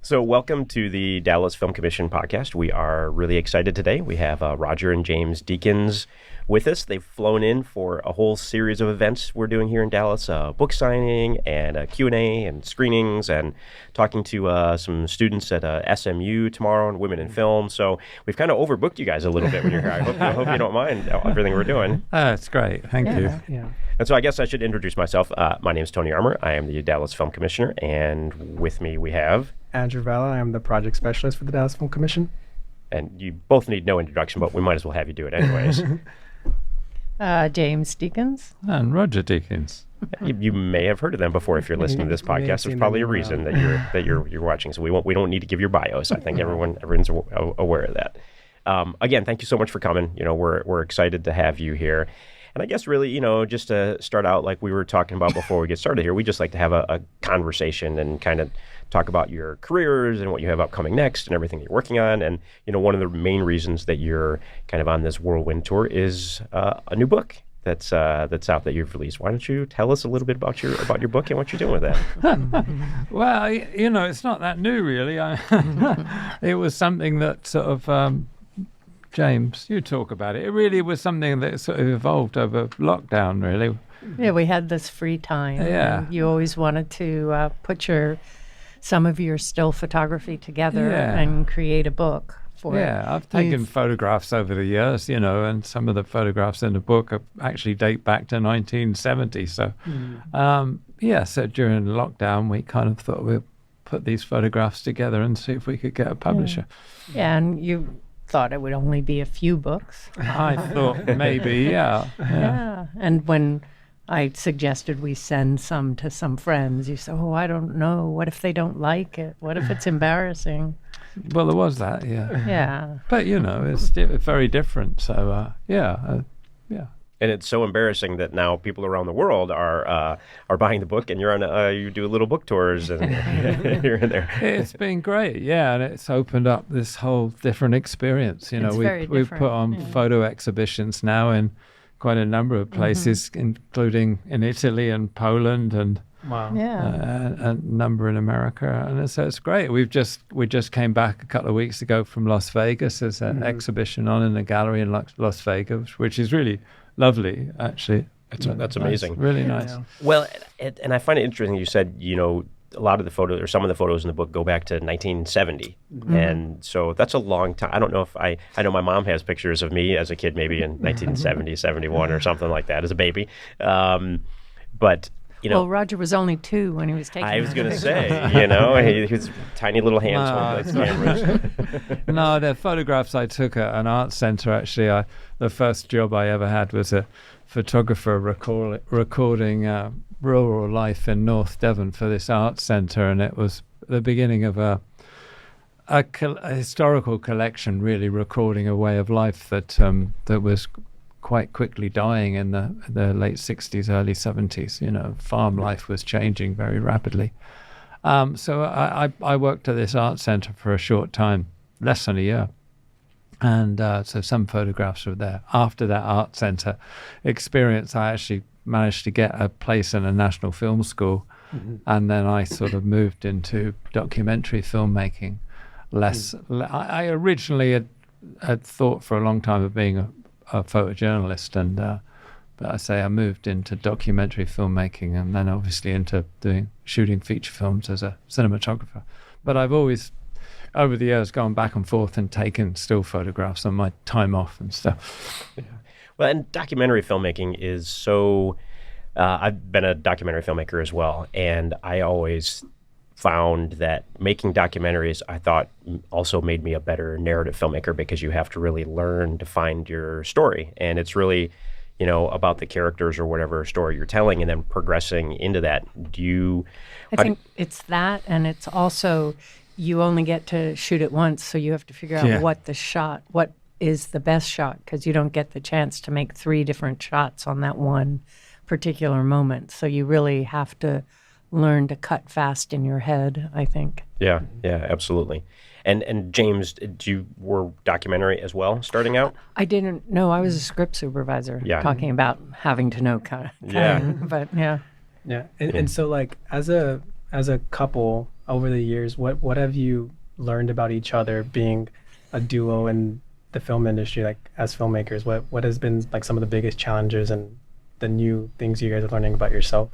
So welcome to the Dallas Film Commission podcast. We are really excited today. We have Roger and James Deakins with us. They've flown in for a whole series of events we're doing here in Dallas, book signing and a Q&A and screenings and talking to some students at SMU tomorrow on Women in Film. So we've kind of overbooked you guys a little bit when you're here. I hope you don't mind everything we're doing. It's great. Thank you. Yeah. And so I guess I should introduce myself. My name is Tony Armour. I am the Dallas Film Commissioner, and with me we have... Andrew Valla. I am the project specialist for the Dallas Film Commission. And you both need no introduction, but we might as well have you do it anyways. James Deakins. And Roger Deakins. You may have heard of them before if you're listening to this podcast. There's probably a reason that you're watching. So we don't need to give your bios. I think everyone's aware of that. Again, thank you so much for coming. We're excited to have you here. And I guess really, just to start out like we were talking about before we get started here, we just like to have a conversation and kind of talk about your careers and what you have upcoming next and everything you're working on. And, one of the main reasons that you're kind of on this whirlwind tour is a new book that's out that you've released. Why don't you tell us a little bit about your book and what you're doing with that? Well, it's not that new, really. It was something that sort of... James, you talk about it. It really was something that sort of evolved over lockdown, really. Yeah, we had this free time. Yeah. And you always wanted to put some of your still photography together and create a book for it. Yeah, I've taken photographs over the years, and some of the photographs in the book actually date back to 1970. So, so during lockdown, we kind of thought we'd put these photographs together and see if we could get a publisher. Yeah, and you thought it would only be a few books. I thought maybe, yeah. And when I suggested we send some to some friends, you said, I don't know. What if they don't like it? What if it's embarrassing? Well, there was that, yeah. Yeah. But, it's very different. So, yeah. And it's so embarrassing that now people around the world are buying the book, and you do little book tours and here and there. It's been great, yeah, and it's opened up this whole different experience. We've put on photo exhibitions now in quite a number of places, including in Italy and Poland and a number in America, and so it's great. We just came back a couple of weeks ago from Las Vegas. There's an exhibition on in a gallery in Las Vegas, which is really lovely, actually. That's amazing. Nice, really nice. Yeah. Well, and I find it interesting. You said, a lot of the photos or some of the photos in the book go back to 1970. And so that's a long time. I don't know if I know my mom has pictures of me as a kid, maybe in 1970, 71 or something like that as a baby. But, well, Roger was only 2 when he was taking I was going to say, he was tiny little hands holding those cameras. No, the photographs I took at an art center, actually, the first job I ever had was a photographer recording rural life in North Devon for this art center, and it was the beginning of a historical collection, really recording a way of life that was quite quickly dying in the late 60s, early 70s. Farm life was changing very rapidly. So I worked at this art center for a short time, less than a year. And so some photographs were there. After that art center experience, I actually managed to get a place in a national film school. And then I sort of moved into documentary filmmaking. I originally had thought for a long time of being a photojournalist, and but I moved into documentary filmmaking, and then obviously into shooting feature films as a cinematographer. But I've always, over the years, gone back and forth and taken still photographs on my time off and stuff. Yeah. Well, and documentary filmmaking is so... I've been a documentary filmmaker as well, and I always found that making documentaries, I thought, also made me a better narrative filmmaker, because you have to really learn to find your story. And it's really, about the characters or whatever story you're telling, and then progressing into that. I think it's that, and it's also, you only get to shoot it once, so you have to figure out what is the best shot, because you don't get the chance to make 3 different shots on that one particular moment. So you really have to learn to cut fast in your head, I think. Yeah, absolutely. And James, you were documentary as well, starting out? I didn't know. I was a script supervisor, talking about having to know cutting. But yeah. And so, like, as a couple, over the years, what have you learned about each other being a duo in the film industry, like as filmmakers? What has been like some of the biggest challenges and the new things you guys are learning about yourself?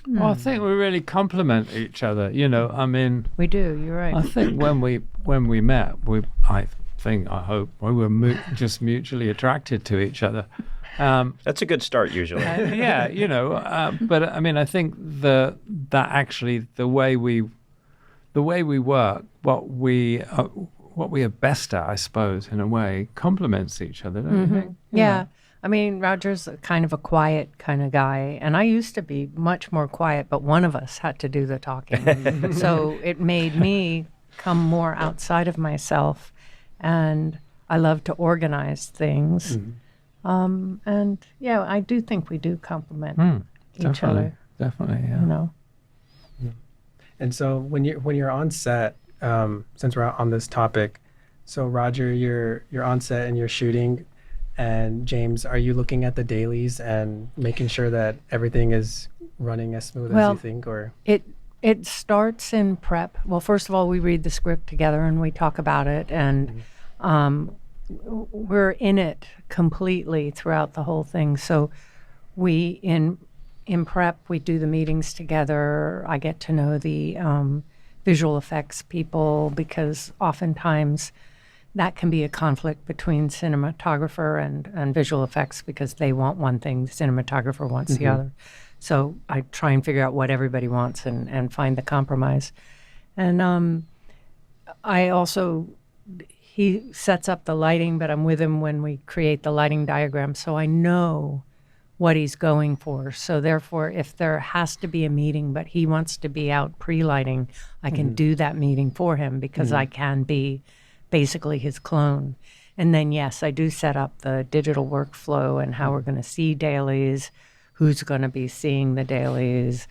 Well, I think we really complement each other. You know, I mean, we do. You're right. I think when we met, I hope we were just mutually attracted to each other. That's a good start usually. Yeah, you know, but I mean, I think that actually the way we work, what we are best at, I suppose, in a way, complements each other, don't you think? Yeah. I mean, Roger's kind of a quiet kind of guy, and I used to be much more quiet, but one of us had to do the talking. So it made me come more outside of myself, and I love to organize things. And yeah, I do think we do complement each other. Definitely, yeah. You know. And so when you're on set, since we're on this topic, so Roger, you're on set and you're shooting. And James, are you looking at the dailies and making sure that everything is running as smooth as you think, or? It starts in prep. Well, first of all, we read the script together and we talk about it, and we're in it completely throughout the whole thing. So we in prep, we do the meetings together. I get to know the visual effects people, because oftentimes that can be a conflict between cinematographer and visual effects, because they want one thing, the cinematographer wants the other. So I try and figure out what everybody wants and find the compromise. And I also, he sets up the lighting, but I'm with him when we create the lighting diagram, so I know what he's going for. So therefore, if there has to be a meeting, but he wants to be out pre-lighting, I can do that meeting for him, because I can be basically his clone. And then, yes, I do set up the digital workflow and how we're going to see dailies, who's going to be seeing the dailies,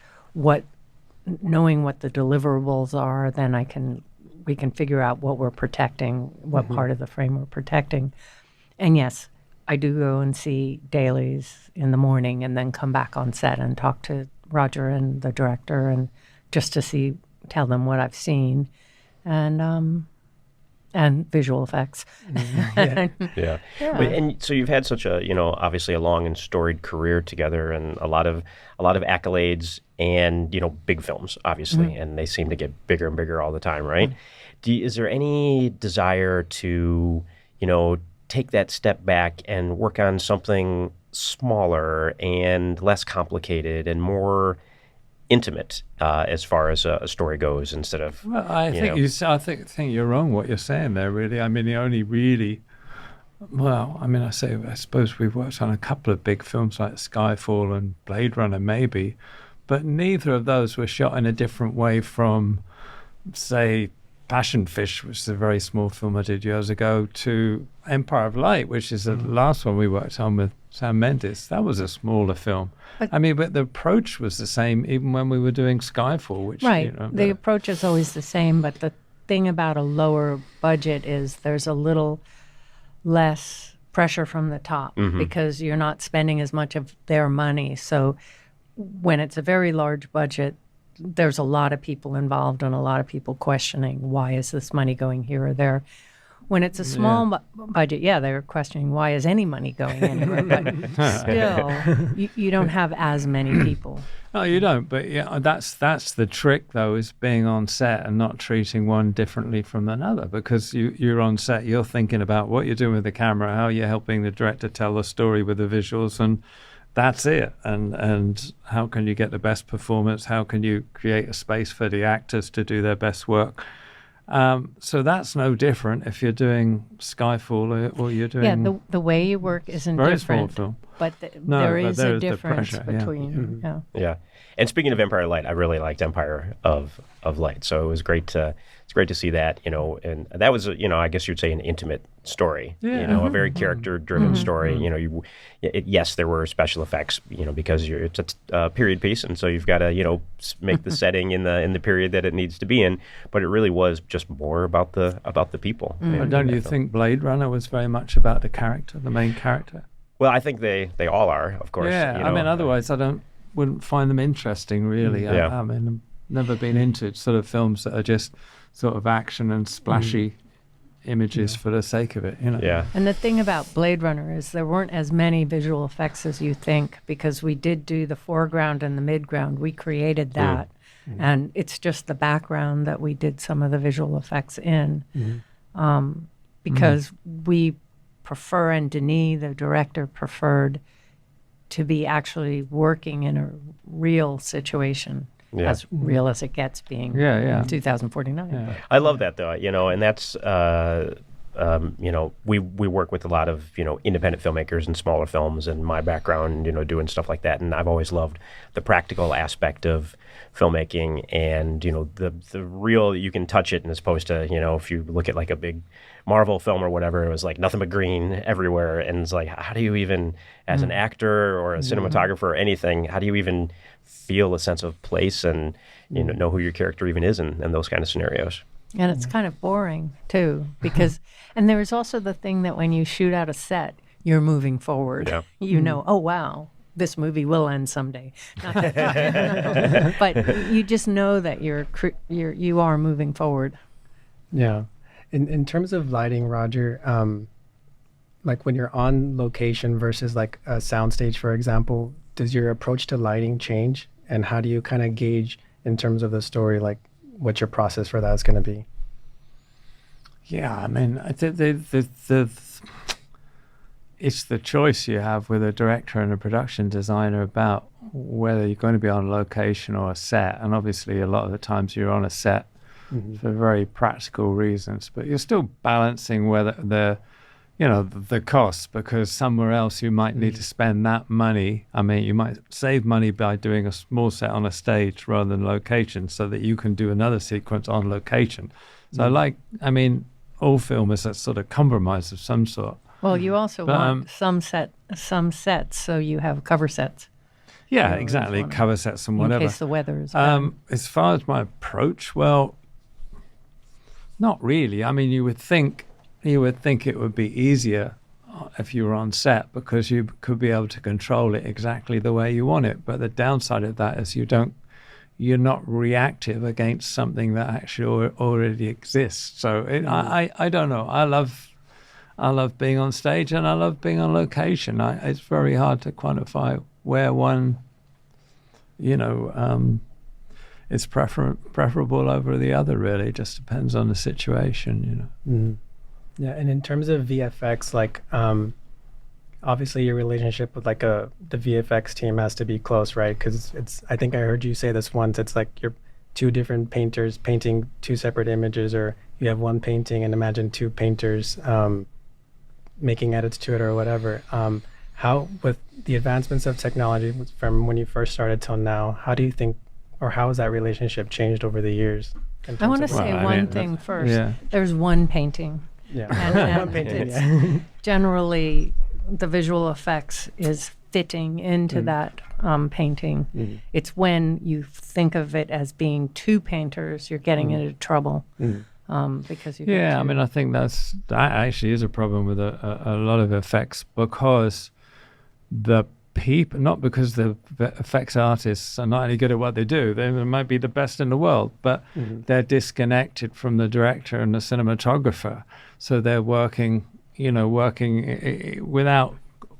knowing what the deliverables are, then we can figure out what we're protecting, what part of the frame we're protecting. And yes, I do go and see dailies in the morning and then come back on set and talk to Roger and the director, and just to tell them what I've seen. And visual effects. Yeah. And so you've had such a, obviously a long and storied career together, and a lot of accolades, and big films, obviously, and they seem to get bigger and bigger all the time, right? Is there any desire to, take that step back and work on something smaller and less complicated and more intimate as far as a story goes, instead of? Well, I think you're wrong what you're saying there, really. I mean, the only really, I suppose we've worked on a couple of big films like Skyfall and Blade Runner, maybe, but neither of those were shot in a different way from, say, Passion Fish, which is a very small film I did years ago, to Empire of Light, which is the last one we worked on with Sam Mendes. That was a smaller film. But the approach was the same even when we were doing Skyfall, which the approach is always the same, but the thing about a lower budget is there's a little less pressure from the top, because you're not spending as much of their money. So when it's a very large budget, there's a lot of people involved and a lot of people questioning, why is this money going here or there? When it's a small budget, they're questioning, why is any money going anywhere? But still, you don't have as many people. No, you don't. But that's the trick, though, is being on set and not treating one differently from another. Because you're on set, you're thinking about what you're doing with the camera, how you're helping the director tell the story with the visuals, and that's it. And how can you get the best performance? How can you create a space for the actors to do their best work? So that's no different if you're doing Skyfall or you're doing... Yeah, the way you work isn't very different. Small film. But there is a difference between... Yeah. And speaking of Empire of Light, I really liked Empire of Light. So it was great to see that, and that was, I guess you'd say an intimate story, a very character-driven story. Yes, there were special effects, because it's a period piece, and so you've got to, make the setting in the period that it needs to be in. But it really was just more about the people. Don't you think Blade Runner was very much about the main character? Well, I think they all are, of course. Yeah, otherwise wouldn't find them interesting, really. never been into sort of films that are just sort of action and splashy images for the sake of it, you know. Yeah. And the thing about Blade Runner is there weren't as many visual effects as you think, because we did do the foreground and the midground. We created that. And it's just the background that we did some of the visual effects in. Because we prefer, and Denis, the director, preferred to be actually working in a real situation. As real as it gets, being 2049. I love that, though, you know, and that's, you know, we work with a lot of, you know, independent filmmakers and smaller films, and my background, you know, doing stuff like that. And I've always loved the practical aspect of filmmaking, and, you know, the real, you can touch it, and as opposed to, you know, if you look at like a big Marvel film or whatever, it was like nothing but green everywhere. And it's like, how do you even, as an actor or a cinematographer or anything, how do you even feel a sense of place and, you know who your character even is in those kind of scenarios? And it's kind of boring too, because, and there is also the thing that when you shoot out a set, you're moving forward. Yeah. You know, oh wow, this movie will end someday. Not that, but you just know that you are moving forward. Yeah. In terms of lighting, Roger, like when you're on location versus like a soundstage, for example, does your approach to lighting change? And how do you kind of gauge in terms of the story, like what your process for that is going to be? Yeah, I mean, I think it's the choice you have with a director and a production designer about whether you're going to be on location or a set. And obviously, a lot of the times you're on a set for very practical reasons, but you're still balancing whether the costs, because somewhere else you might need to spend that money. I mean, you might save money by doing a small set on a stage rather than location, so that you can do another sequence on location. So I mean, all film is a sort of compromise of some sort. Well, you also want some sets, so you have cover sets. Yeah, exactly, cover sets and whatever. In case the weather is bad. As far as my approach, well, not really. I mean, you would think it would be easier if you were on set, because you could be able to control it exactly the way you want it. But the downside of that is you're not reactive against something that actually already exists. So I don't know. I love being on stage, and I love being on location. It's very hard to quantify where one, is preferable over the other. Really, it just depends on the situation. Yeah, and in terms of VFX, like obviously your relationship with like the VFX team has to be close, right? Because I think I heard you say this once. It's like you're two different painters painting two separate images, or you have one painting and imagine two painters making edits to it or whatever. How, with the advancements of technology from when you first started till now, how do you think, or how has that relationship changed over the years? I want to say one thing first. Yeah. There's one painting. Yeah. And one painting. Generally, the visual effects is fitting into that painting. It's when you think of it as being two painters, you're getting into trouble. Because I mean, I think that actually is a problem with a lot of effects, because the people, not because the effects artists are not any good at what they do, they might be the best in the world, but they're disconnected from the director and the cinematographer, so they're working without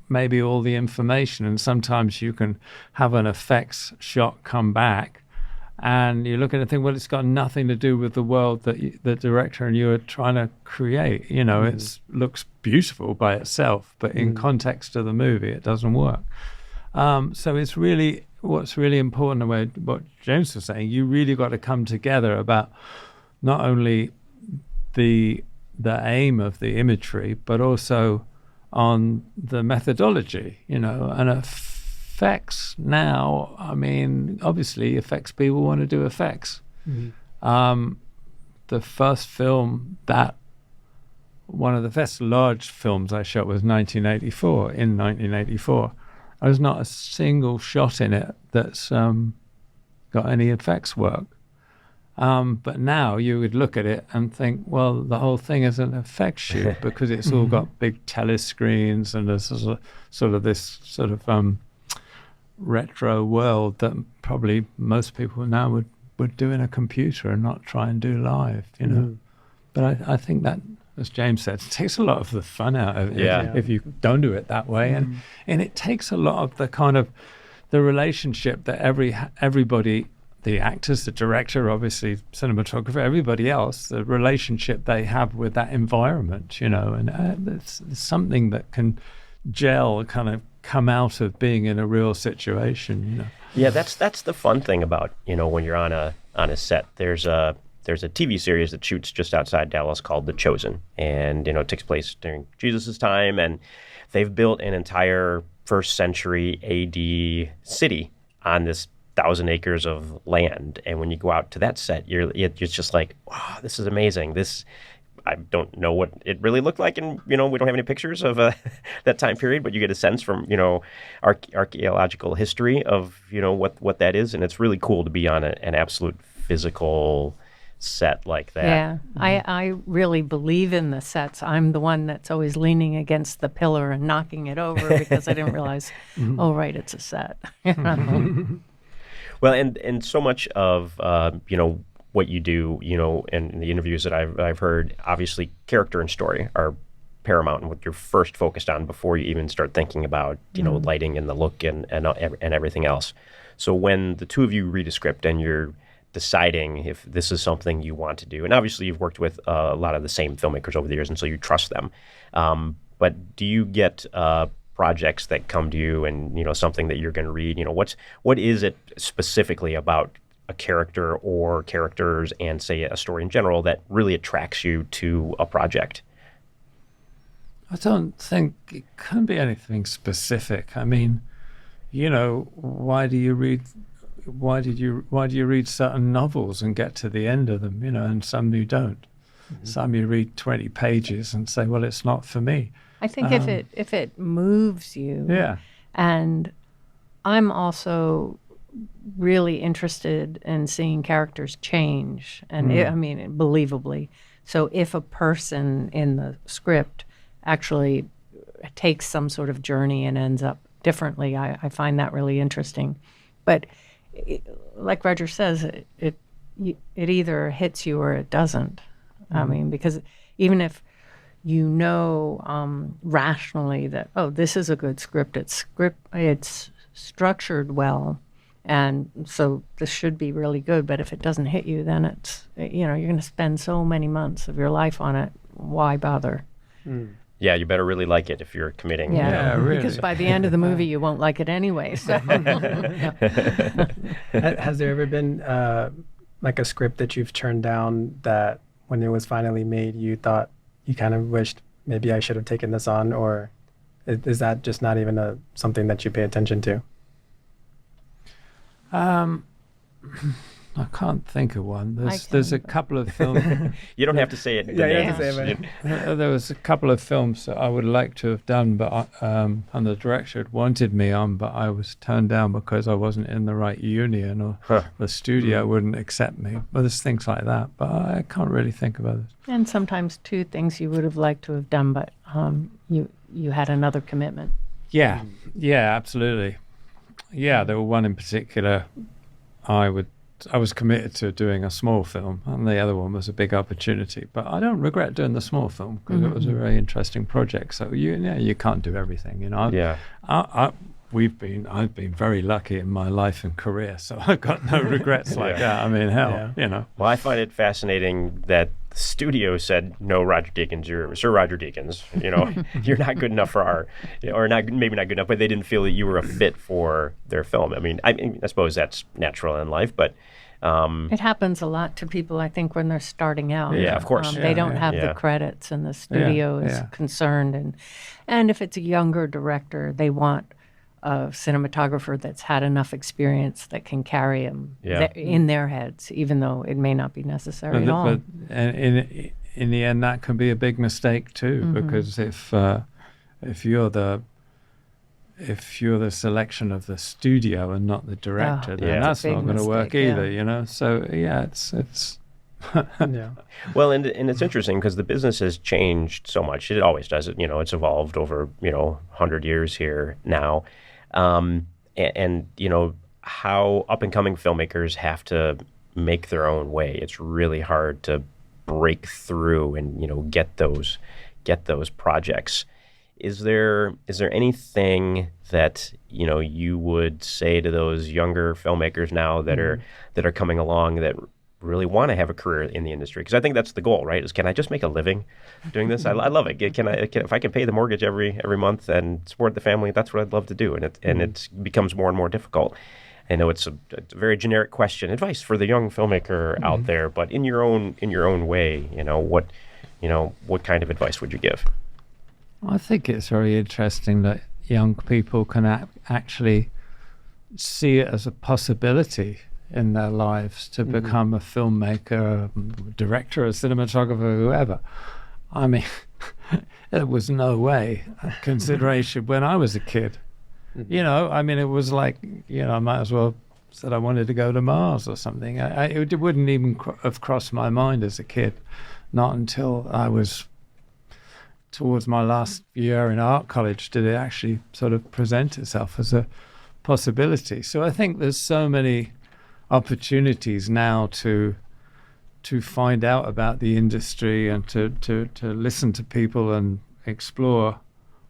maybe all the information. And sometimes you can have an effects shot come back and you look at it and think, well, it's got nothing to do with the world that the director and you are trying to create. It looks beautiful by itself, but in context of the movie, it doesn't work. So it's really, what's really important, what James was saying, you really got to come together about not only the aim of the imagery, but also on the methodology, and effects now, I mean, obviously effects people want to do effects. The first film one of the first large films I shot was 1984. There's not a single shot in it that's got any effects work. But now you would look at it and think, well, the whole thing is an effects shoot because it's all got big telescreens and there's sort of retro world that probably most people now would would do in a computer and not try and do live, you know. But I think that, as James said, it takes a lot of the fun out of it if you don't do it that way. And it takes a lot of the kind of the relationship that everybody, the actors, the director, obviously cinematographer, everybody else, the relationship they have with that environment, you know, and it's something that can gel, kind of come out of being in a real situation, you know. Yeah, that's the fun thing about, you know, when you're on a set. There's a TV series that shoots just outside Dallas called The Chosen, and you know, it takes place during Jesus' time, and they've built an entire first century AD city on this 1,000 acres of land. And when you go out to that set, it's just like, wow, this is amazing. I don't know what it really looked like, and you know, we don't have any pictures of that time period, but you get a sense from, you know, archaeological history of, you know, what that is, and it's really cool to be on an absolute physical set like that. Yeah, I really believe in the sets. I'm the one that's always leaning against the pillar and knocking it over because I didn't realize, oh right, it's a set. Well, and so much of you know, what you do, you know, and the interviews that I've heard, obviously character and story are paramount and what you're first focused on before you even start thinking about, you know, lighting and the look and everything else. So when the two of you read a script and you're deciding if this is something you want to do, and obviously you've worked with a lot of the same filmmakers over the years, and so you trust them. But do you get projects that come to you and, you know, something that you're going to read? You know, what is it specifically about a character or characters and, say, a story in general that really attracts you to a project? I don't think it can be anything specific. I mean, you know, why do you read certain novels and get to the end of them, you know, and some you don't? Some you read 20 pages and say, well, it's not for me. I think if it moves you. Yeah. And I'm also really interested in seeing characters change, and I mean, believably. So if a person in the script actually takes some sort of journey and ends up differently, I find that really interesting. But like Roger says, it either hits you or it doesn't. I mean, because even if you know rationally that, oh, this is a good script, it's structured well, and so this should be really good, but if it doesn't hit you, then it's, you know, you're going to spend so many months of your life on it. Why bother? Yeah, you better really like it if you're committing. Yeah, really. Because by the end of the movie, you won't like it anyway. So. Has there ever been like a script that you've turned down that when it was finally made, you thought you kind of wished maybe I should have taken this on, or is that just not even something that you pay attention to? I can't think of one. There's a couple of films. You don't have to say it. Yeah, you have to say it. There was a couple of films that I would like to have done, but and the director had wanted me on, but I was turned down because I wasn't in the right union, or the studio wouldn't accept me. Well, there's things like that, but I can't really think of others. And sometimes two things you would have liked to have done, but you had another commitment. Yeah, absolutely. Yeah, there were one in particular I was committed to doing a small film, and the other one was a big opportunity. But I don't regret doing the small film because it was a very interesting project. So you can't do everything, you know. I've been very lucky in my life and career, so I've got no regrets like that. I mean, hell, you know. Well, I find it fascinating that the studio said, no, Roger Deakins, you're Sir Roger Deakins. You know, you're not good enough for our, or maybe not good enough, but they didn't feel that you were a fit for their film. I mean, I suppose that's natural in life, but it happens a lot to people, I think, when they're starting out. Yeah, of course. They don't have the credits, and the studio is concerned. And if it's a younger director, they want a cinematographer that's had enough experience that can carry them in their heads, even though it may not be necessary at all. But in the end, that can be a big mistake too, because if you're the selection of the studio and not the director, then that's not going to work either, you know. So it's Well, and it's interesting because the business has changed so much. It always does. You know, it's evolved over 100 years here now, and you know how up and coming filmmakers have to make their own way. It's really hard to break through and, get those projects. Is there anything that, you would say to those younger filmmakers now that are coming along that really want to have a career in the industry? Because I think that's the goal, right? Is, can I just make a living doing this? I love it. If I can pay the mortgage every month and support the family, that's what I'd love to do. And it becomes more and more difficult. I know it's a very generic question, advice for the young filmmaker out there, but in your own way, what kind of advice would you give? I think it's very interesting that young people can actually see it as a possibility in their lives to become a filmmaker, a director, a cinematographer, whoever. I mean, there was no way a consideration when I was a kid. I mean, it was like, I might as well said I wanted to go to Mars or something. It wouldn't even have crossed my mind as a kid, not until I was towards my last year in art college did it actually sort of present itself as a possibility. So I think there's so many opportunities now to find out about the industry and to listen to people and explore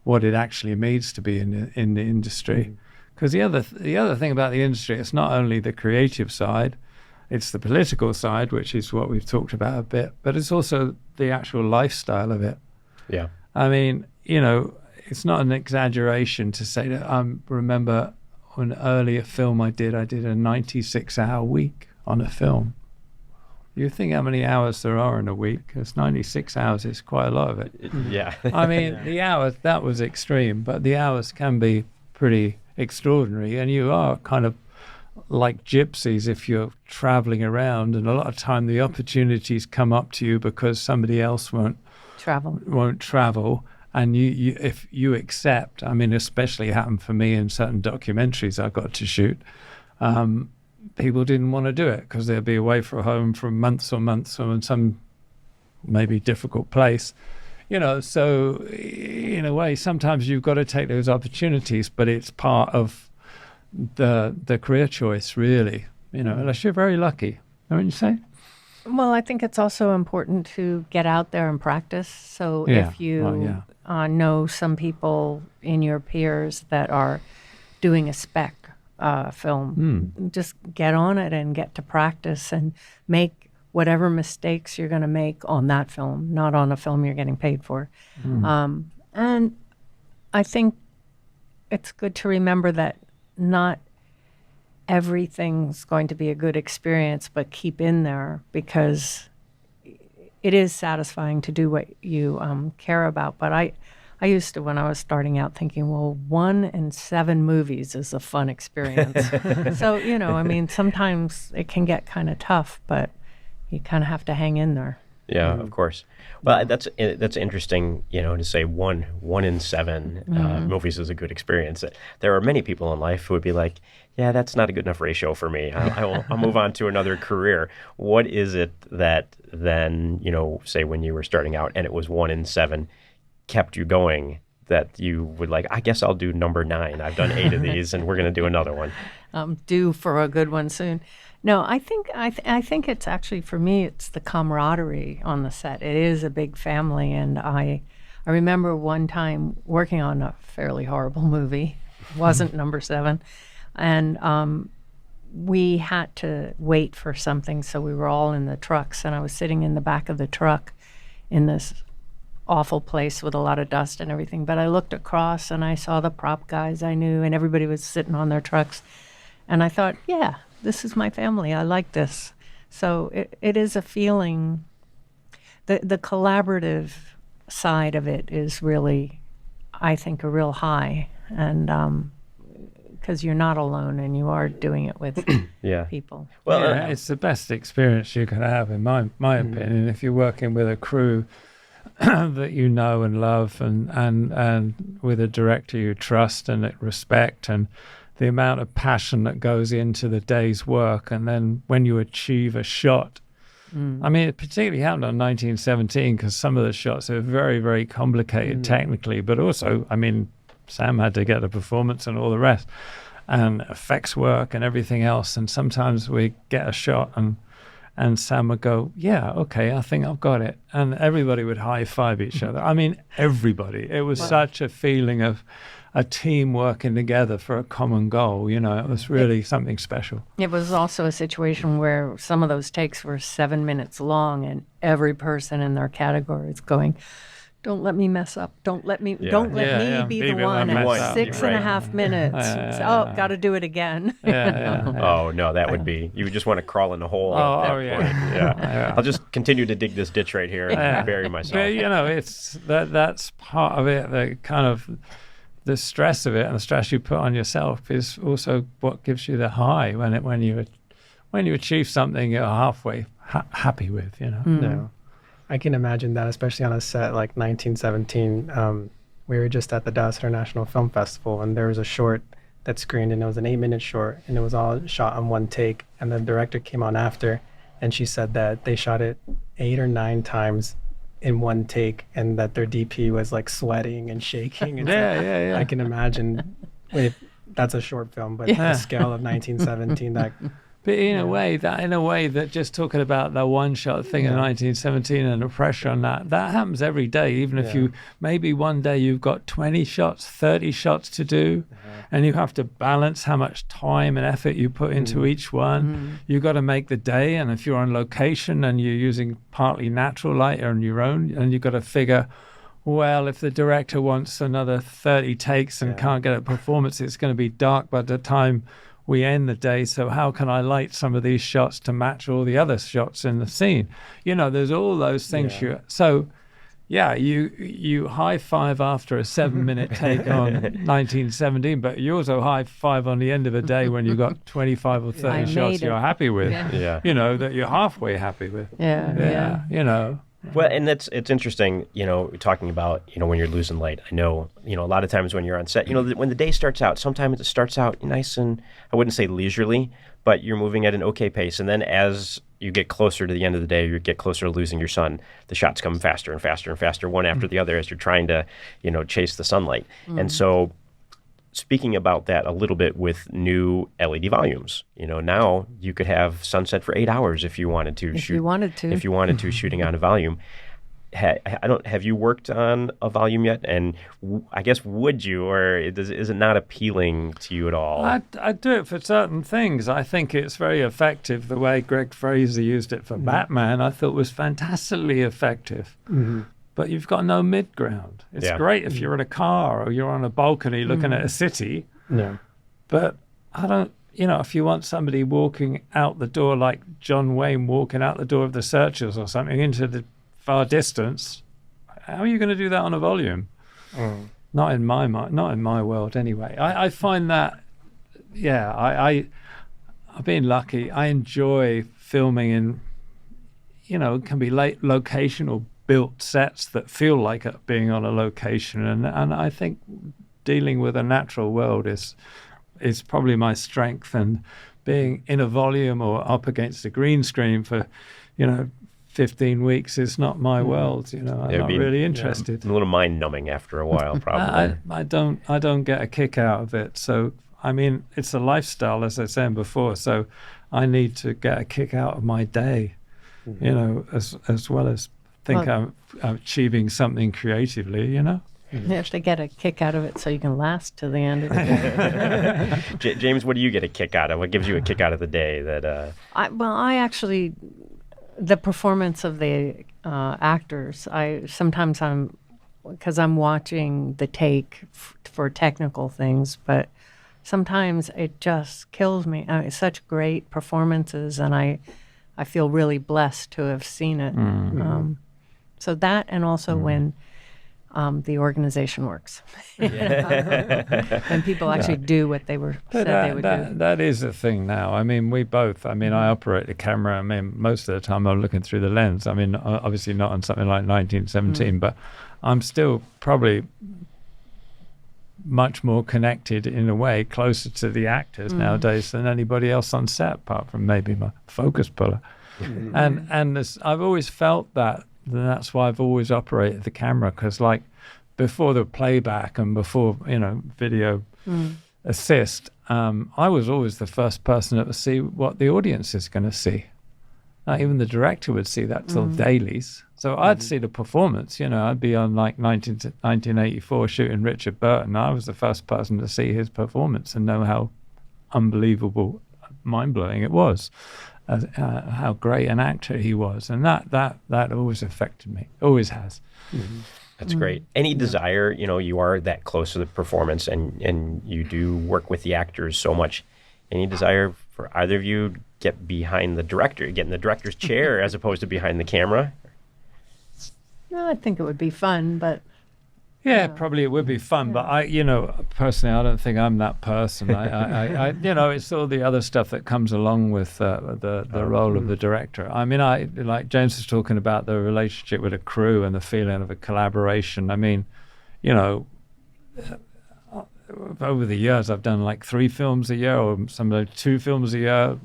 what it actually means to be in the industry. Because the other thing about the industry, it's not only the creative side, it's the political side, which is what we've talked about a bit, but it's also the actual lifestyle of it. Yeah. I mean, it's not an exaggeration to say that I remember an earlier film I did a 96-hour week on a film. You think how many hours there are in a week? Because 96 hours is quite a lot of it. Yeah. I mean, the hours, that was extreme, but the hours can be pretty extraordinary. And you are kind of like gypsies if you're traveling around, and a lot of time the opportunities come up to you because somebody else won't travel, and you if you accept, I mean, especially happened for me in certain documentaries I got to shoot, people didn't want to do it because they'd be away from home for months or in some maybe difficult place, so in a way sometimes you've got to take those opportunities, but it's part of the career choice, really, unless you're very lucky, don't you say? Well, I think it's also important to get out there and practice. So if you know some people in your peers that are doing a spec film, just get on it and get to practice and make whatever mistakes you're going to make on that film, not on a film you're getting paid for. And I think it's good to remember that not everything's going to be a good experience, but keep in there, because it is satisfying to do what you care about. But I used to, when I was starting out, thinking, well, 1 in 7 movies is a fun experience. So, I mean, sometimes it can get kind of tough, but you kind of have to hang in there. Yeah, of course. Well, that's interesting, to say one in 7 movies is a good experience. There are many people in life who would be like, yeah, that's not a good enough ratio for me. I'll move on to another career. What is it that then, say when you were starting out and it was 1 in 7, kept you going, that you would like, I guess I'll do number 9. I've done 8 of these and we're going to do another one. Due for a good one soon. No, I think it's actually, for me, it's the camaraderie on the set. It is a big family, and I remember one time working on a fairly horrible movie. It wasn't number 7, and we had to wait for something, so we were all in the trucks, and I was sitting in the back of the truck in this awful place with a lot of dust and everything. But I looked across, and I saw the prop guys I knew, and everybody was sitting on their trucks, and I thought, yeah, this is my family. I like this. So it is a feeling. The collaborative side of it is really, I think, a real high, and because you're not alone and you are doing it with people. Well, it's the best experience you can have, in my opinion, if you're working with a crew that you know and love, and with a director you trust and respect, and the amount of passion that goes into the day's work, and then when you achieve a shot. I mean, it particularly happened on 1917 because some of the shots are very, very complicated technically, but also, I mean, Sam had to get the performance and all the rest, and effects work and everything else. And sometimes we get a shot and And Sam would go, yeah, okay, I think I've got it. And everybody would high five each other. I mean, everybody. It was such a feeling of a team working together for a common goal. You know, it was really something special. It was also a situation where some of those takes were 7 minutes long, and every person in their category is going, don't let me mess up. Don't let me be the one at 6.5 minutes. Got to do it again. Oh, no, that would be, you would just want to crawl in the hole at that point. Yeah. I'll just continue to dig this ditch right here and bury myself. But, you know, it's that's part of it, the kind of the stress of it, and the stress you put on yourself is also what gives you the high when you achieve something you're halfway happy with, you know. No. I can imagine that, especially on a set like 1917. We were just at the Dallas International Film Festival, and there was a short that screened, and it was an 8-minute short, and it was all shot on one take. And the director came on after, and she said that they shot it 8 or 9 times in one take, and that their DP was like sweating and shaking. And I can imagine if that's a short film, but the scale of 1917, that. But in a way that just talking about the one shot thing in 1917 and the pressure on that happens every day. Even if you, maybe one day you've got 20 shots, 30 shots to do, and you have to balance how much time and effort you put into each one. You've got to make the day, and if you're on location and you're using partly natural light on your own, and you've got to figure, well, if the director wants another 30 takes and can't get a performance, it's going to be dark by the time we end the day, so how can I light some of these shots to match all the other shots in the scene? You know, there's all those things. You high five after a 7-minute take on 1917, but you also high five on the end of the day when you've got 25 or 30 shots you're happy with. You know, that you're halfway happy with. You know. Well, and it's interesting, you know, talking about, you know, when you're losing light. I know, you know, a lot of times when you're on set, you know, when the day starts out, sometimes it starts out nice and, I wouldn't say leisurely, but you're moving at an okay pace. And then as you get closer to the end of the day, you get closer to losing your son, the shots come faster and faster and faster, one after the other, as you're trying to, you know, chase the sunlight. And so speaking about that a little bit with new LED volumes, you know, now you could have sunset for 8 hours if you wanted to. If you wanted to, shooting on a volume. Have you worked on a volume yet? And I guess would you, or is it not appealing to you at all? I do it for certain things. I think it's very effective. The way Greg Fraser used it for Batman, I thought was fantastically effective. But you've got no mid-ground. It's great if you're in a car or you're on a balcony looking at a city. But I don't, you know, if you want somebody walking out the door like John Wayne walking out the door of the Searchers or something into the far distance, how are you going to do that on a volume? Not in my mind, not in my world anyway. I find that, I've been lucky. I enjoy filming in, you know, it can be location or built sets that feel like being on a location, and I think dealing with a natural world is probably my strength, and being in a volume or up against a green screen for, you know, 15 weeks is not my world. You know, I'm not really interested. A little mind numbing after a while, probably. I don't get a kick out of it. So I mean, it's a lifestyle, as I was saying before. So I need to get a kick out of my day, you know, as well as think I'm achieving something creatively, you know. You have to get a kick out of it so you can last to the end of the day. James, what do you get a kick out of? What gives you a kick out of the day? I actually, the performance of the actors. Sometimes because I'm watching the take for technical things, but sometimes it just kills me. It's such great performances, and I feel really blessed to have seen it. So that, and also when the organization works, and people actually do what they said they would do. That is a thing now. I mean, I operate the camera. I mean, most of the time I'm looking through the lens. I mean, obviously not on something like 1917, but I'm still probably much more connected in a way, closer to the actors nowadays than anybody else on set, apart from maybe my focus puller. And I've always felt that. And that's why I've always operated the camera, because like before the playback and before, you know, video assist, I was always the first person to see what the audience is going to see. Not even the director would see that till dailies. So I'd see the performance, I'd be on like 1984 shooting Richard Burton. I was the first person to see his performance and know how unbelievable, mind-blowing it was, how great an actor he was. And that always affected me, always has. That's great. Any desire, you are that close to the performance and you do work with the actors so much. Any desire for either of you get behind the director, get in the director's chair as opposed to behind the camera? No, I think it would be fun, but yeah, probably it would be fun. But I, personally, I don't think I'm that person. I it's all the other stuff that comes along with the role of the director. I mean, like James was talking about the relationship with a crew and the feeling of a collaboration. I mean, over the years, I've done like 3 films a year, or some 2 films a year.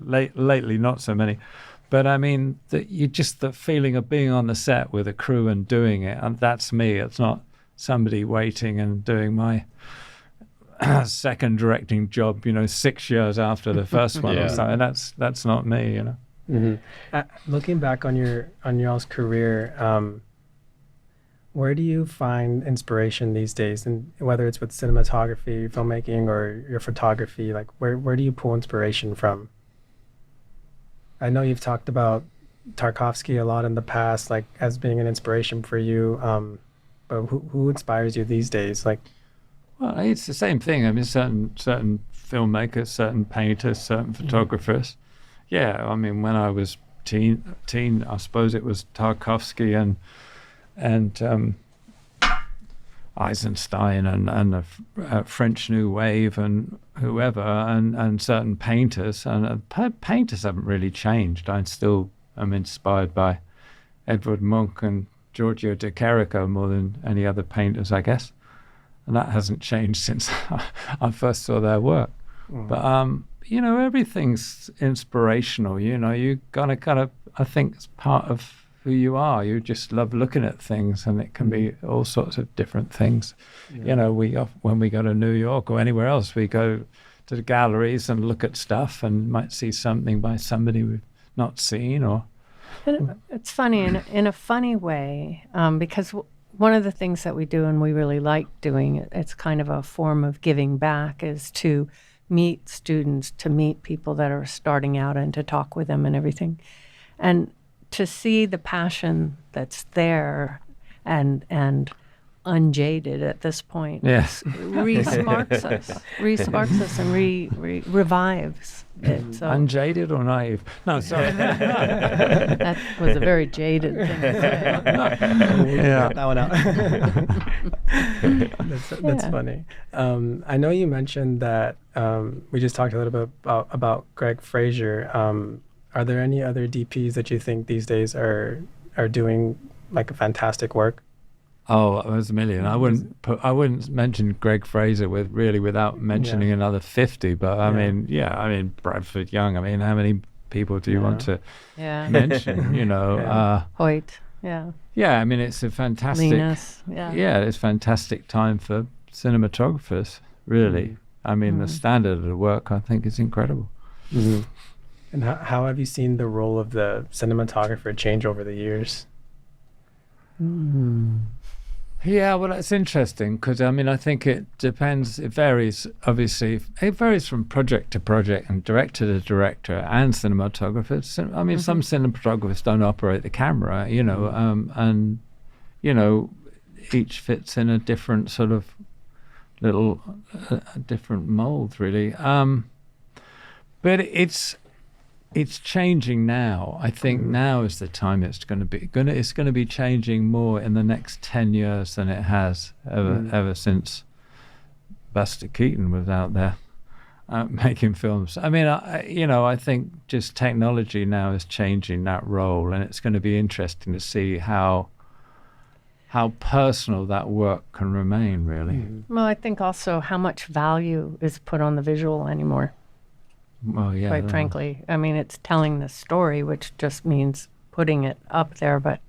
Lately, not so many. But I mean, the feeling of being on the set with a crew and doing it, and that's me. It's not somebody waiting and doing my second directing job, 6 years after the first one or something. That's not me, Looking back on y'all's career, where do you find inspiration these days? And whether it's with cinematography, filmmaking, or your photography, like where do you pull inspiration from? I know you've talked about Tarkovsky a lot in the past, like as being an inspiration for you. But who inspires you these days? Like, well, it's the same thing. I mean, certain filmmakers, certain painters, certain photographers. Yeah, I mean, when I was teen, I suppose it was Tarkovsky and Eisenstein and the French New Wave and whoever, and certain painters. And painters haven't really changed. I'm inspired by Edvard Munch and Giorgio de Chirico more than any other painters, I guess. And that hasn't changed since I first saw their work. But, everything's inspirational. You gotta kind of, I think it's part of who you are. You just love looking at things, and it can be all sorts of different things. When we go to New York or anywhere else, we go to the galleries and look at stuff and might see something by somebody we've not seen. Or it's funny in a funny way, because one of the things that we do and we really like doing, it's kind of a form of giving back, is to meet students, to meet people that are starting out and to talk with them and everything. And to see the passion that's there and unjaded at this point, yes, re-sparks us and revives it. So, unjaded or naive? No, sorry. That was a very jaded thing to say. Yeah, that one out. That's funny. I know you mentioned that we just talked a little bit about Greg Fraser. Are there any other DPs that you think these days are doing like a fantastic work? Oh, there's a million. I wouldn't mention Greg Fraser without mentioning another 50. But I mean, Bradford Young. I mean, how many people do you want to mention? Hoyt. Yeah. Yeah. I mean, it's a fantastic. Linus, it's a fantastic time for cinematographers. Really. I mean, the standard of the work, I think, is incredible. Mm-hmm. And how have you seen the role of the cinematographer change over the years? Yeah, well, that's interesting because, I mean, I think it depends. It varies, obviously. It varies from project to project and director to director and cinematographers. I mean, some cinematographers don't operate the camera, and, each fits in a different sort of little, different mold, really. But it's changing now. I think now is the time it's going to be changing more in the next 10 years than it has ever since Buster Keaton was out there making films. I mean, I think just technology now is changing that role, and it's going to be interesting to see how personal that work can remain, really. Well, I think also how much value is put on the visual anymore. Well, yeah. Quite frankly, I mean, it's telling the story, which just means putting it up there, but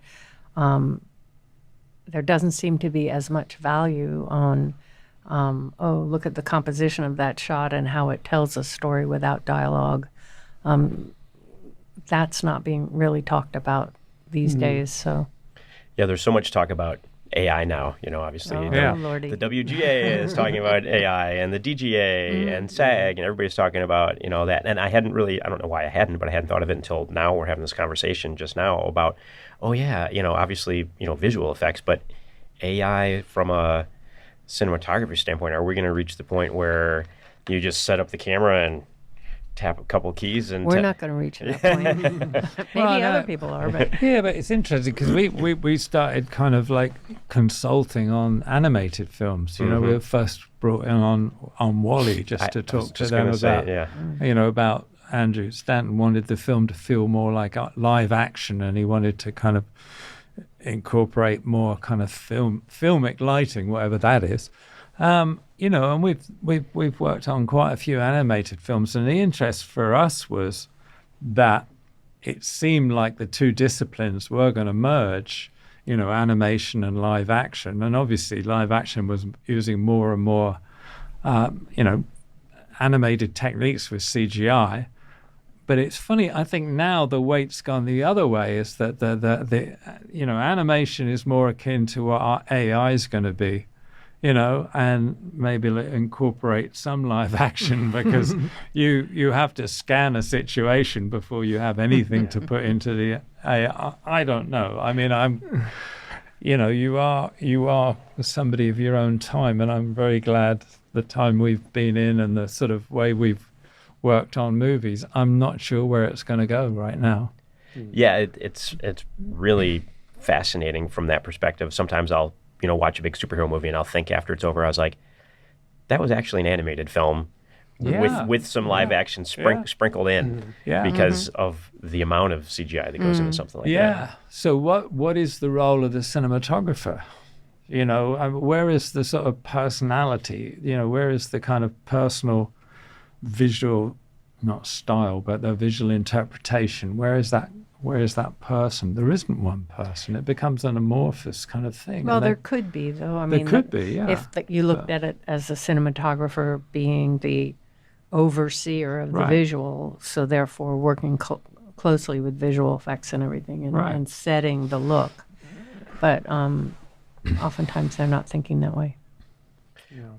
there doesn't seem to be as much value on, look at the composition of that shot and how it tells a story without dialogue. that's not being really talked about these days. So yeah, there's so much talk about AI now, obviously. Lordy. The WGA is talking about AI, and the DGA and SAG, and everybody's talking about, that. And I don't know why I hadn't, but I hadn't thought of it until now. We're having this conversation just now about, obviously, visual effects, but AI from a cinematography standpoint, are we going to reach the point where you just set up the camera and tap a couple keys and we're not going to reach that point. Maybe other people are, but yeah, but it's interesting because we started kind of like consulting on animated films. We were first brought in on Wall-E just to talk to them about about Andrew Stanton wanted the film to feel more like live action, and he wanted to kind of incorporate more kind of filmic lighting, whatever that is. And we've worked on quite a few animated films, and the interest for us was that it seemed like the two disciplines were going to merge, animation and live action. And obviously live action was using more and more, animated techniques with CGI. But it's funny, I think now the weight's gone the other way, is that the animation is more akin to what our AI is going to be. And maybe incorporate some live action because you have to scan a situation before you have anything to put into the AI. I don't know. I mean, you are somebody of your own time, and I'm very glad the time we've been in and the sort of way we've worked on movies. I'm not sure where it's going to go right now. Yeah, it's really fascinating from that perspective. Sometimes I'll watch a big superhero movie and I'll think after it's over, I was like, that was actually an animated film with some live action sprinkled in because of the amount of CGI that goes into something like that. Yeah. So what is the role of the cinematographer? Where is the sort of personality? Where is the kind of personal visual, not style, but the visual interpretation? Where is that person? There isn't one person. It becomes an amorphous kind of thing. Well, there could be, though. There could be, yeah. If you looked at it as a cinematographer being the overseer of the visual, so therefore working closely with visual effects and everything and setting the look. But oftentimes they're not thinking that way.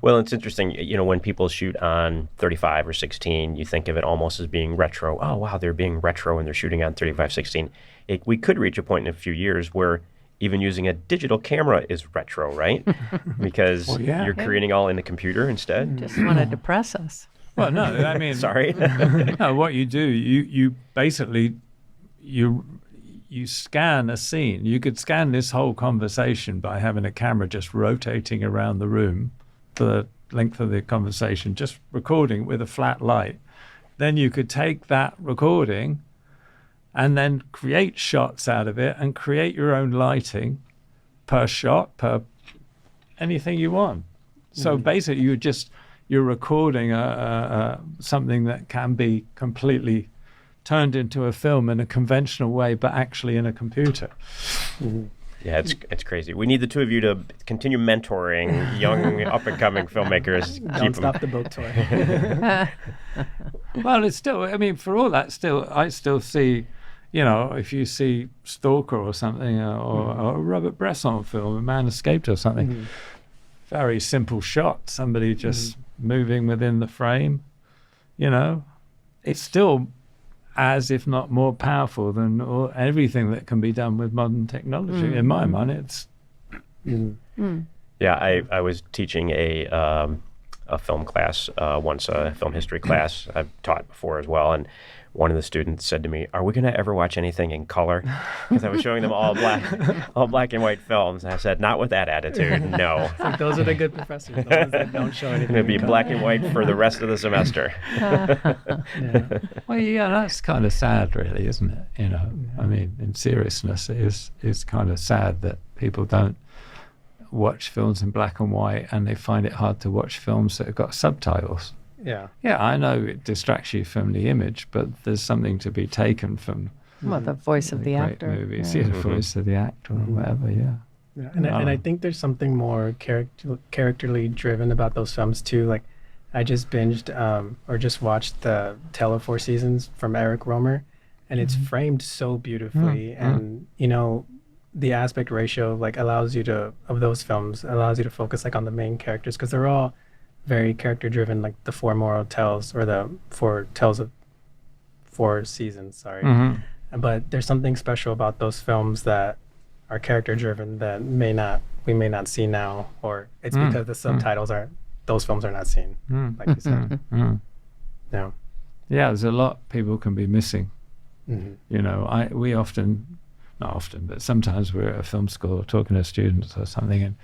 Well, it's interesting, when people shoot on 35 or 16, you think of it almost as being retro. Oh, wow, they're being retro and they're shooting on 35, 16. We could reach a point in a few years where even using a digital camera is retro, right? Because you're creating all in the computer instead. Just want to depress us. Well, no, I mean... Sorry. No, what you do, you basically, you scan a scene. You could scan this whole conversation by having a camera just rotating around the room for the length of the conversation, just recording with a flat light. Then you could take that recording and then create shots out of it and create your own lighting per shot, per anything you want. So basically you're recording something that can be completely turned into a film in a conventional way, but actually in a computer. Yeah, it's crazy. We need the two of you to continue mentoring young up-and-coming filmmakers. Don't stop the boat tour. Well, it's still, I mean, for all that, I still see, if you see Stalker or something, or a Robert Bresson film, A Man Escaped or something, very simple shot, somebody just moving within the frame, it's still as if not more powerful than everything that can be done with modern technology. In my mind, it's... Yeah, I was teaching a film class once, a film history class. I've taught before as well, and one of the students said to me, "Are we going to ever watch anything in color?" Because I was showing them all black and white films, and I said, "Not with that attitude, no." It's like those are the good professors, the ones that don't show anything. It'll be black and white for the rest of the semester. Well, yeah, that's kind of sad, really, isn't it? I mean, in seriousness, it is kind of sad that people don't watch films in black and white, and they find it hard to watch films that have got subtitles. Yeah, I know it distracts you from the image, but there's something to be taken from the voice of the actor. Movies, the voice of the actor, or whatever. Yeah. And I think there's something more characterly driven about those films too. Like, I just binged or just watched the Tale of Four Seasons from Eric Romer, and it's framed so beautifully, and you know, the aspect ratio like allows you to of those films allows you to focus like on the main characters because they're all very character driven, like the four moral tales or the four tales of four seasons. Sorry, but there's something special about those films that are character driven that we may not see now, or it's because the subtitles are those films are not seen, like you said. Yeah. Yeah, there's a lot people can be missing. You know, we often, not often, but sometimes we're at a film school talking to students or something, and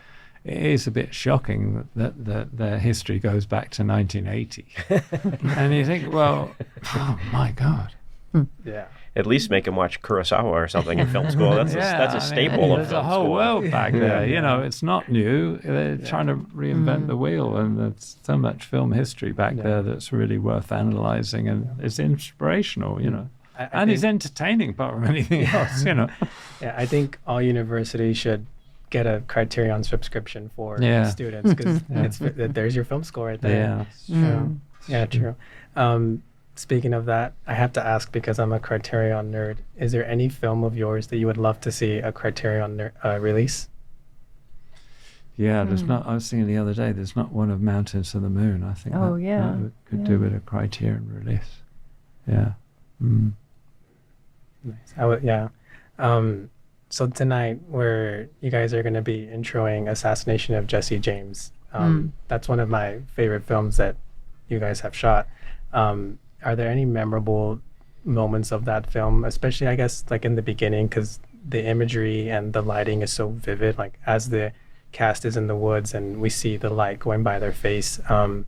it is a bit shocking that their history goes back to 1980. And you think, well, oh my God. Yeah. At least make them watch Kurosawa or something in film school. That's a staple of there's film a whole school. world back there. You know, it's not new. They're trying to reinvent the wheel, and there's so much film history back there that's really worth analyzing, and it's inspirational, you know. And it's entertaining apart from anything else, you know. Yeah, I think all universities should get a Criterion subscription for students because there's your film school right there. Yeah, true. Speaking of that, I have to ask because I'm a Criterion nerd. Is there any film of yours that you would love to see a Criterion release? Yeah, there's not. I was thinking the other day. There's not one of Mountains to the Moon. I think. That could do with a Criterion release. Yeah. Nice. So tonight, where you guys are going to be introing Assassination of Jesse James. That's one of my favorite films that you guys have shot. Are there any memorable moments of that film, especially I guess like in the beginning, because the imagery and the lighting is so vivid, like as the cast is in the woods and we see the light going by their face. Can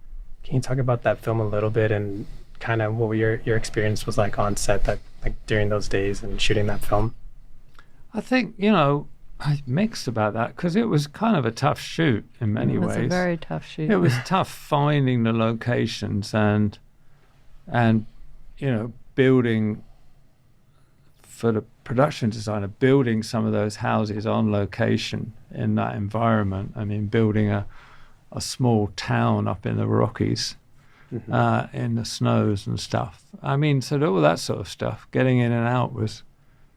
you talk about that film a little bit and kind of what your experience was like on set that like during those days and shooting that film? I think, you know, I mixed about that because it was kind of a tough shoot in many ways. It was a very tough shoot. It was tough finding the locations and you know, building for the production designer, building some of those houses on location in that environment. I mean, building a small town up in the Rockies, in the snows and stuff. I mean, so all that sort of stuff, getting in and out was,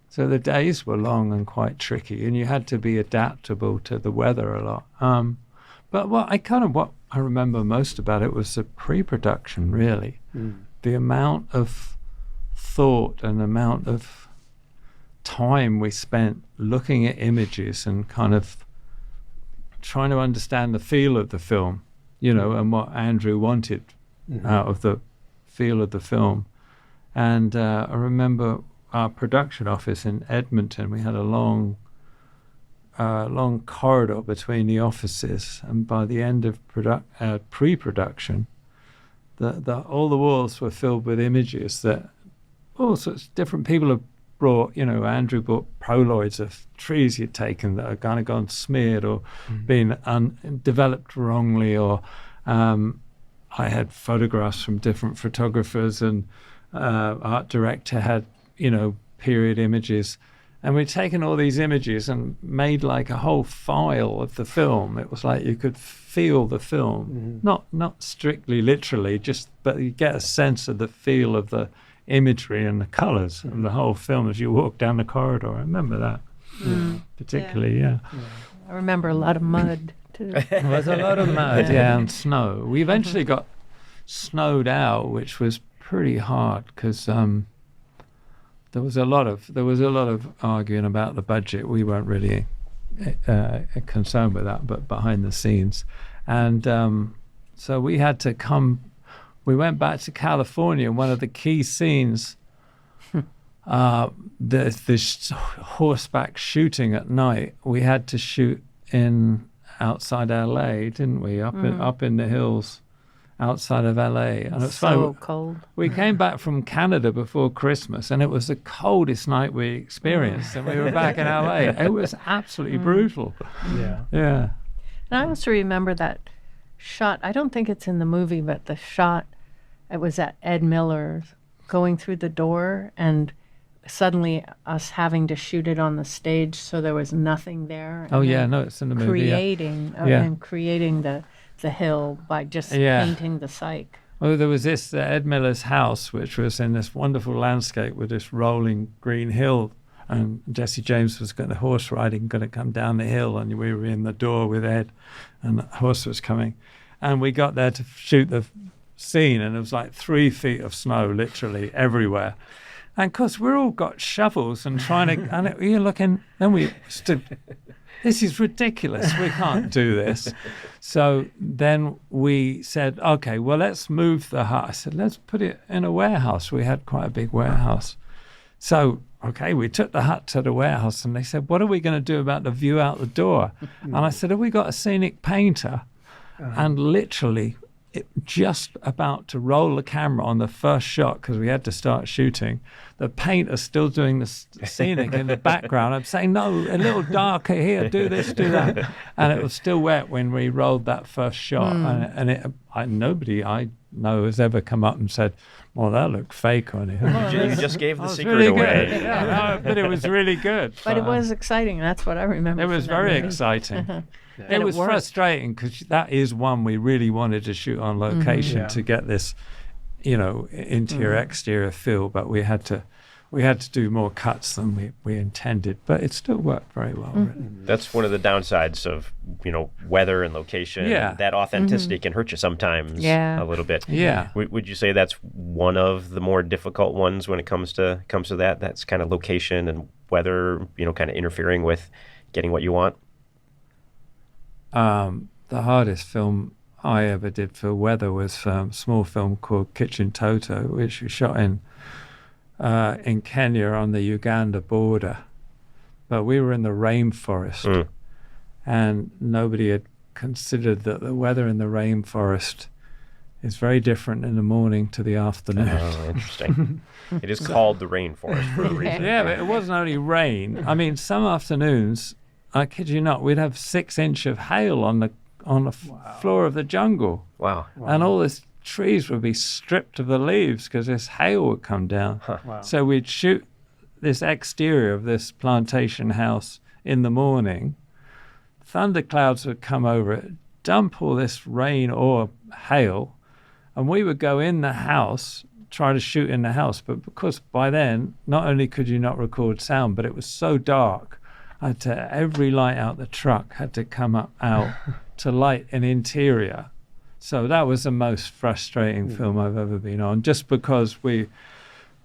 so the days were long and quite tricky, and you had to be adaptable to the weather a lot. But what I remember most about it was the pre-production, really. The amount of thought and amount of time we spent looking at images and kind of trying to understand the feel of the film, you know, and what Andrew wanted out of the feel of the film. And I remember our production office in Edmonton, we had a long corridor between the offices, and by the end of pre-production, all the walls were filled with images that all sorts of different people have brought. You know, Andrew brought Polaroids of trees he'd taken that had kind of gone smeared or been developed wrongly, or I had photographs from different photographers, and art director had, you know, period images. And we'd taken all these images and made like a whole file of the film. It was like you could feel the film, not strictly literally, but you get a sense of the feel of the imagery and the colours and the whole film as you walk down the corridor. I remember that particularly, yeah. I remember a lot of mud too. There was a lot of mud, and snow. We eventually got snowed out, which was pretty hard because there was a lot of arguing about the budget. We weren't really concerned with that, but behind the scenes, and so we had to come. We went back to California. One of the key scenes, this horseback shooting at night. We had to shoot outside LA, didn't we? Up in the hills outside of LA, and it's so cold. We came back from Canada before Christmas, and it was the coldest night we experienced, and we were back in LA. It was absolutely brutal. Yeah. And I also remember that shot. I don't think it's in the movie, but the shot. It was at Ed Miller's going through the door, and suddenly us having to shoot it on the stage, so there was nothing there. Oh yeah, no, it's in the movie. Creating and creating the hill by just painting the cyc. Oh, there was this Ed Miller's house, which was in this wonderful landscape with this rolling green hill. And Jesse James was going to horse riding, going to come down the hill, and we were in the door with Ed, and the horse was coming. And we got there to shoot the scene, and it was like 3 feet of snow literally everywhere. And of course, we're all got shovels and trying to, and you're looking, then we stood, this is ridiculous, we can't do this. So then we said, okay, well, let's move the hut. I said, let's put it in a warehouse. We had quite a big warehouse. So, okay, we took the hut to the warehouse, and they said, what are we going to do about the view out the door? And I said, have we got a scenic painter? And literally, just about to roll the camera on the first shot, because we had to start shooting, the painter's still doing the scenic in the background. I'm saying, no, a little darker here, do this, do that. And it was still wet when we rolled that first shot. And nobody I know has ever come up and said, well, that looked fake on it. You just gave the secret really away. Good. Yeah, no, but it was really good. But it was exciting. That's what I remember. It was very exciting. It was frustrating because that is one we really wanted to shoot on location to get this, interior exterior feel, but we had to do more cuts than we intended, but it still worked very well. That's one of the downsides of weather and location. Yeah. That authenticity can hurt you sometimes a little bit. Yeah. Would you say that's one of the more difficult ones when it comes to that? That's kind of location and weather, kind of interfering with getting what you want. The hardest film I ever did for weather was a small film called Kitchen Toto, which we shot in Kenya on the Uganda border. But we were in the rainforest, and nobody had considered that the weather in the rainforest is very different in the morning to the afternoon. Oh, interesting. It is called the rainforest for a reason. Yeah, but it wasn't only rain. I mean, some afternoons, I kid you not, we'd have 6 inches of hail on the floor of the jungle. Wow. And all these trees would be stripped of the leaves because this hail would come down. Wow. So we'd shoot this exterior of this plantation house in the morning. Thunderclouds would come over it, dump all this rain or hail, and we would go in the house, try to shoot in the house. But because by then, not only could you not record sound, but it was so dark, every light out the truck had to come out to light an interior. So that was the most frustrating film I've ever been on, just because we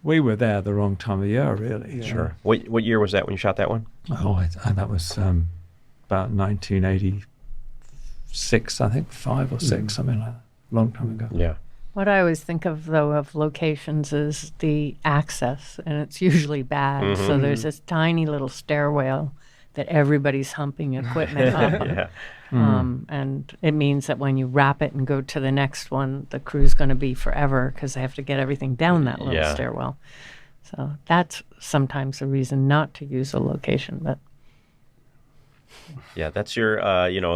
were there the wrong time of year, really. Yeah. Sure. What year was that when you shot that one? Oh, that was about 1986, I think, 5 or 6, something like that. Long time ago. Yeah. What I always think of, though, of locations is the access, and it's usually bad. So there's this tiny little stairwell that everybody's humping equipment up. Yeah. And it means that when you wrap it and go to the next one, the crew's going to be forever because they have to get everything down that little stairwell. So that's sometimes the reason not to use a location. But yeah, that's your,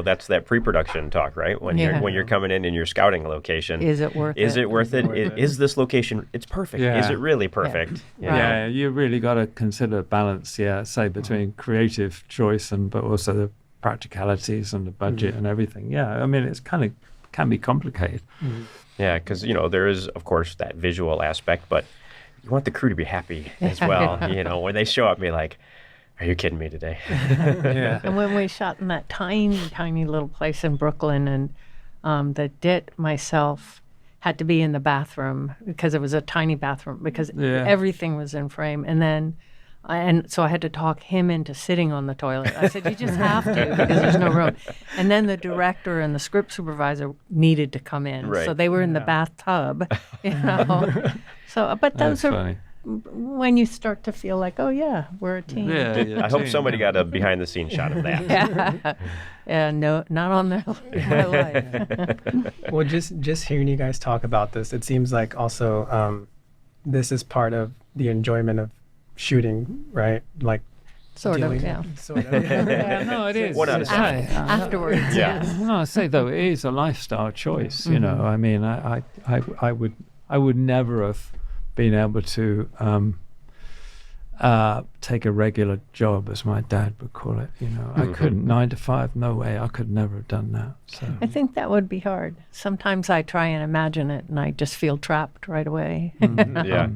that's that pre-production talk, right? When you're coming in and you're scouting a location. Is it worth it? Is it worth it? Is this location, it's perfect. Yeah. Is it really perfect? Yeah, you really got to consider balance, say, between creative choice but also the practicalities and the budget and everything. Yeah, I mean, it's can be complicated. Yeah, because, there is, of course, that visual aspect, but you want the crew to be happy as well. When they show up, be like, are you kidding me today? Yeah. And when we shot in that tiny, tiny little place in Brooklyn, and the DIT myself had to be in the bathroom because it was a tiny bathroom because everything was in frame. And then, so I had to talk him into sitting on the toilet. I said, you just have to because there's no room. And then the director and the script supervisor needed to come in. Right. So they were in the bathtub, So, but those That's are... funny. When you start to feel like, oh yeah, we're a team. Yeah, I hope somebody got a behind-the-scenes shot of that. No, not on my life. Well, just hearing you guys talk about this, it seems like also this is part of the enjoyment of shooting, right? Like Sort of. Yeah, no, it is. One out of seven. Afterwards. Yeah. No, I say though, it is a lifestyle choice. I mean, I would never have been able to take a regular job, as my dad would call it. I couldn't 9 to 5. No way. I could never have done that. So I think that would be hard. Sometimes I try and imagine it, and I just feel trapped right away. Yeah.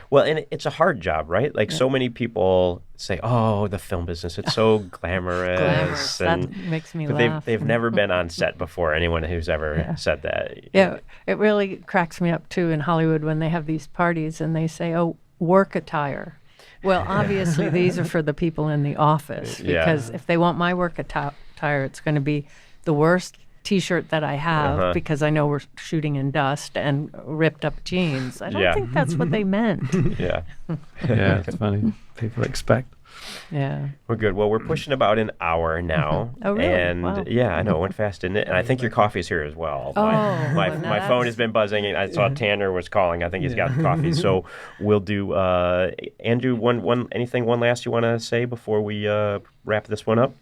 Well, and it's a hard job, right? Like so many people say, "Oh, the film business, it's so glamorous." And, that makes me but laugh. they've never been on set before. Anyone who's ever said that. Yeah, it really cracks me up too in Hollywood when they have these parties and they say, "Oh, work attire." Well, obviously these are for the people in the office, because if they want my work attire, it's going to be the worst T-shirt that I have because I know we're shooting in dust, and ripped up jeans. I don't think that's what they meant. Yeah, it's funny. People expect. Yeah. We're good. Well, we're pushing about an hour now. Oh, really? And wow. yeah, I know, it went fast, didn't it? And I think your coffee's here as well. My phone has been buzzing, and I saw Tanner was calling. I think he's got coffee. So we'll do, Andrew, anything last you want to say before we wrap this one up?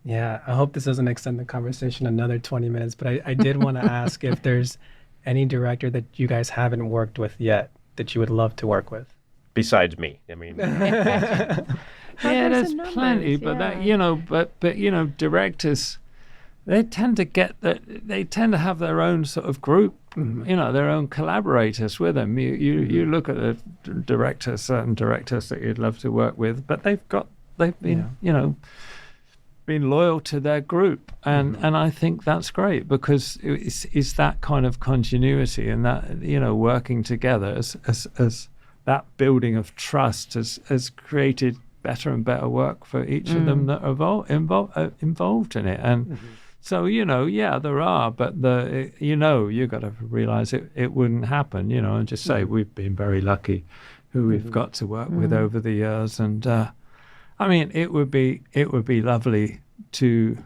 Yeah, I hope this doesn't extend the conversation another 20 minutes, but I did want to ask if there's any director that you guys haven't worked with yet that you would love to work with. Besides me, I mean. There's plenty, but that directors, they tend to have their own sort of group, their own collaborators with them. You look at the certain directors that you'd love to work with, but they've been been loyal to their group, and I think that's great, because it's that kind of continuity and that working together as that building of trust has created better and better work for each of them that are involved in it. And so there are, but you got to realize it wouldn't happen, and just say we've been very lucky who we've got to work with over the years. And I mean, it would be lovely to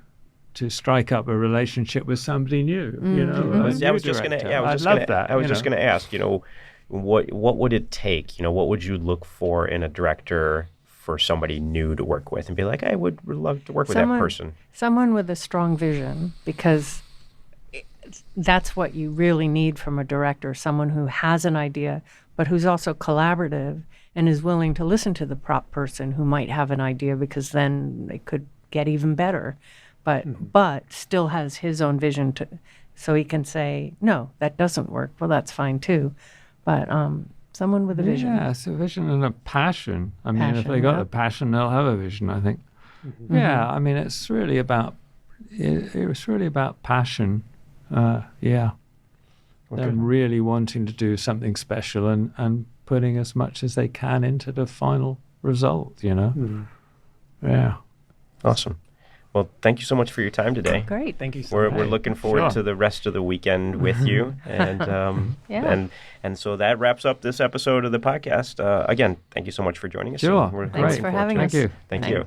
strike up a relationship with somebody new. I was just going to ask, what would it take? What would you look for in a director for somebody new to work with, and be like, I would love to work with that person? Someone with a strong vision, because that's what you really need from a director. Someone who has an idea, but who's also collaborative and is willing to listen to the prop person who might have an idea, because then they could get even better, but still has his own vision so he can say, no, that doesn't work. Well, that's fine too. But someone with a vision. Yeah, it's a vision and a passion. I mean, if they got a passion, they'll have a vision, I think. Yeah, I mean, it's really about passion. Them really wanting to do something special and putting as much as they can into the final result, Yeah. Awesome. Well, thank you so much for your time today. Great. Thank you so much. We're looking forward to the rest of the weekend with you. And and so that wraps up this episode of the podcast. Again, thank you so much for joining us. Sure. Thanks for having us. Thank you. Thank you.